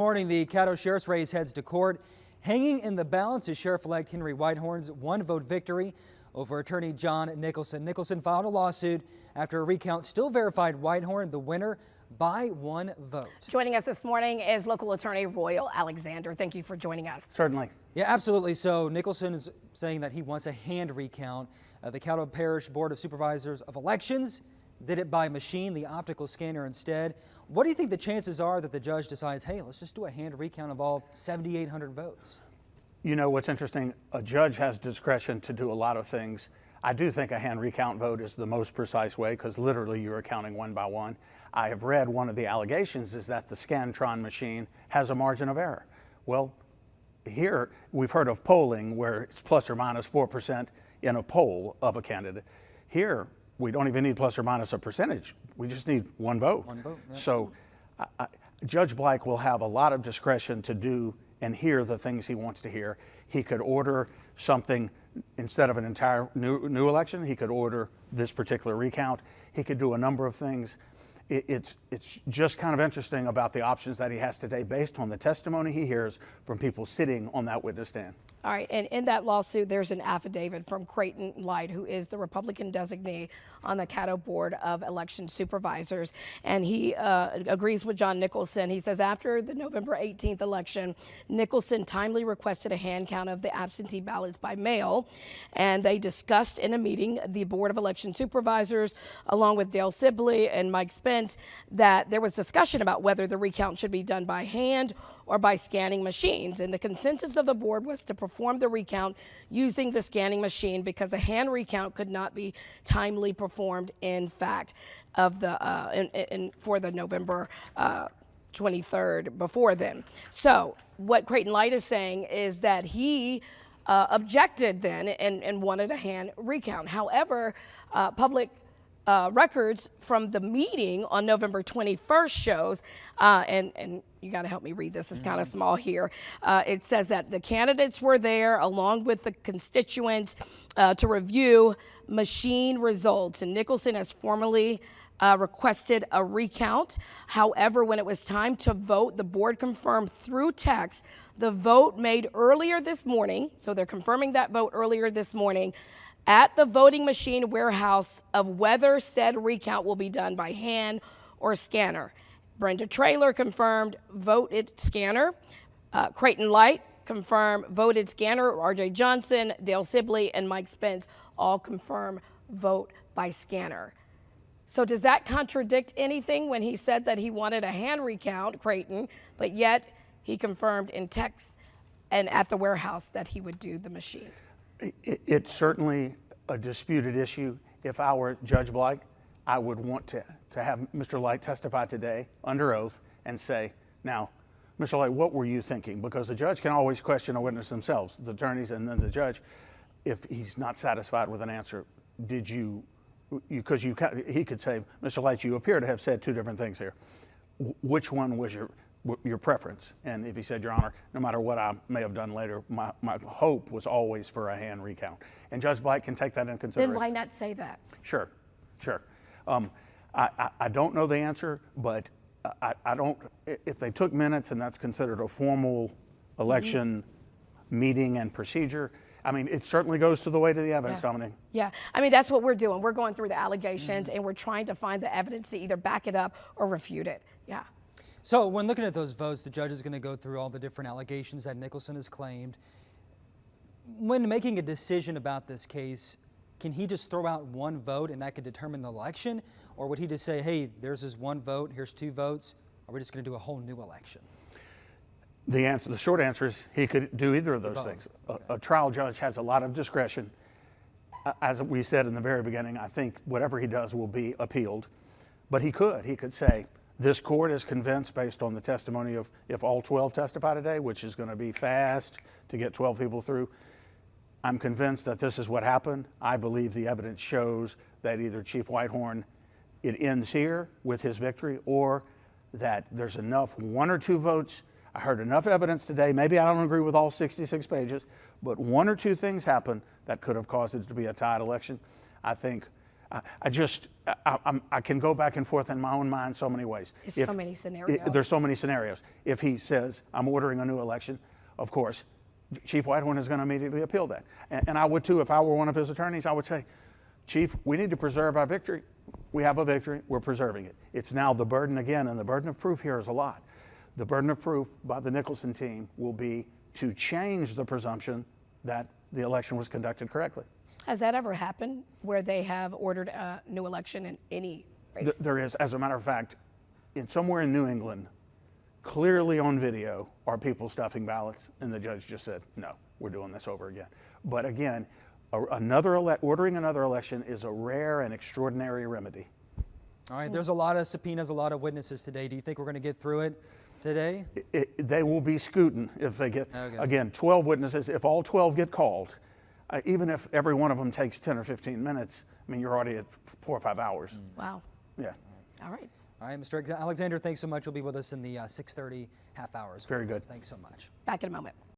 Morning, the Caddo Sheriff's race heads to court. Hanging in the balance is Sheriff-elect Henry Whitehorn's one-vote victory over attorney John Nicholson. Nicholson filed a lawsuit after a recount still verified Whitehorn the winner by one vote. Joining us this morning is local attorney Royal Alexander. Thank you for joining us. Certainly. Yeah, absolutely. So Nicholson is saying that he wants a hand recount. The Caddo Parish Board of Supervisors of Elections did it by machine, the optical scanner instead. What do you think the chances are that the judge decides, hey, let's just do a hand recount of all 7,800 votes? You know what's interesting? A judge has discretion to do a lot of things. I do think a hand recount vote is the most precise way because literally you're counting one by one. I have read one of the allegations is that the Scantron machine has a margin of error. Well, here we've heard of polling where it's plus or minus 4% in a poll of a candidate. Here, we don't even need plus or minus a percentage. We just need one vote. One vote, yeah. So Judge Blake will have a lot of discretion to do and hear the things he wants to hear. He could order something instead of an entire new election. He could order this particular recount. He could do a number of things. It's just kind of interesting about the options that he has today based on the testimony he hears from people sitting on that witness stand. All right, and in that lawsuit, there's an affidavit from Creighton Light, who is the Republican designee on the Caddo Board of Election Supervisors, and he agrees with John Nicholson. He says after the November 18th election, Nicholson timely requested a hand count of the absentee ballots by mail, and they discussed in a meeting, the Board of Election Supervisors, along with Dale Sibley and Mike Spence, that there was discussion about whether the recount should be done by hand or by scanning machines. And the consensus of the board was to perform the recount using the scanning machine because a hand recount could not be timely performed, in fact, of the for the November 23rd before then. So what Creighton Light is saying is that he objected then and wanted a hand recount. However, public records from the meeting on November 21st shows, and you got to help me read this, it's kind of small here. It says that the candidates were there along with the constituents to review machine results, and Nicholson has formally requested a recount. However, when it was time to vote, the board confirmed through text the vote made earlier this morning, so they're confirming that vote earlier this morning, at the voting machine warehouse of whether said recount will be done by hand or scanner. Brenda Traylor confirmed voted scanner. Creighton Light confirmed voted scanner. RJ Johnson, Dale Sibley, and Mike Spence all confirm vote by scanner. So does that contradict anything when he said that he wanted a hand recount, Creighton, but yet he confirmed in text and at the warehouse that he would do the machine? It's certainly a disputed issue. If I were Judge Blake, I would want to have Mr. Light testify today under oath and say, now, Mr. Light, what were you thinking? Because the judge can always question a witness themselves, the attorneys and then the judge, if he's not satisfied with an answer. Did you because he could say, Mr. Light, you appear to have said two different things here. Which one was your preference? And if he said, Your Honor, no matter what I may have done later, my hope was always for a hand recount. And Judge Blake can take that into consideration. Then why not say that? Sure. I don't know the answer, but I don't, if they took minutes and that's considered a formal election meeting and procedure, I mean, it certainly goes to the weight of the evidence, Dominique. Yeah, I mean, that's what we're doing. We're going through the allegations and we're trying to find the evidence to either back it up or refute it. Yeah. So when looking at those votes, the judge is going to go through all the different allegations that Nicholson has claimed. When making a decision about this case, can he just throw out one vote and that could determine the election? Or would he just say, hey, there's this one vote, here's two votes, or are we just going to do a whole new election? The short answer is he could do either of those things. Okay. A trial judge has a lot of discretion. As we said in the very beginning, I think whatever he does will be appealed. But he could say, this court is convinced based on the testimony of if all 12 testify today, which is going to be fast to get 12 people through, I'm convinced that this is what happened. I believe the evidence shows that either Chief Whitehorn, it ends here with his victory, or that there's enough, one or two votes. I heard enough evidence today. Maybe I don't agree with all 66 pages, but one or two things happened that could have caused it to be a tied election. I think I can go back and forth in my own mind so many ways. There's so many scenarios. There's so many scenarios. If he says, I'm ordering a new election, of course, Chief Whitehorn is going to immediately appeal that. And I would too, if I were one of his attorneys, I would say, Chief, we need to preserve our victory. We have a victory, we're preserving it. It's now the burden again, and the burden of proof here is a lot. The burden of proof by the Nicholson team will be to change the presumption that the election was conducted correctly. Has that ever happened where they have ordered a new election in any race? There is, as a matter of fact, somewhere in New England, clearly on video, are people stuffing ballots, and the judge just said, no, we're doing this over again. But again, ordering another election is a rare and extraordinary remedy. All right, there's a lot of subpoenas, a lot of witnesses today. Do you think we're going to get through it today? They will be scooting if they get, again, 12 witnesses. If all 12 get called, even if every one of them takes 10 or 15 minutes, I mean, you're already at 4 or 5 hours. Wow. Yeah. All right. All right, Mr. Alexander, thanks so much. You'll be with us in the 6:30 half hours. Very good. Thanks so much. Back in a moment.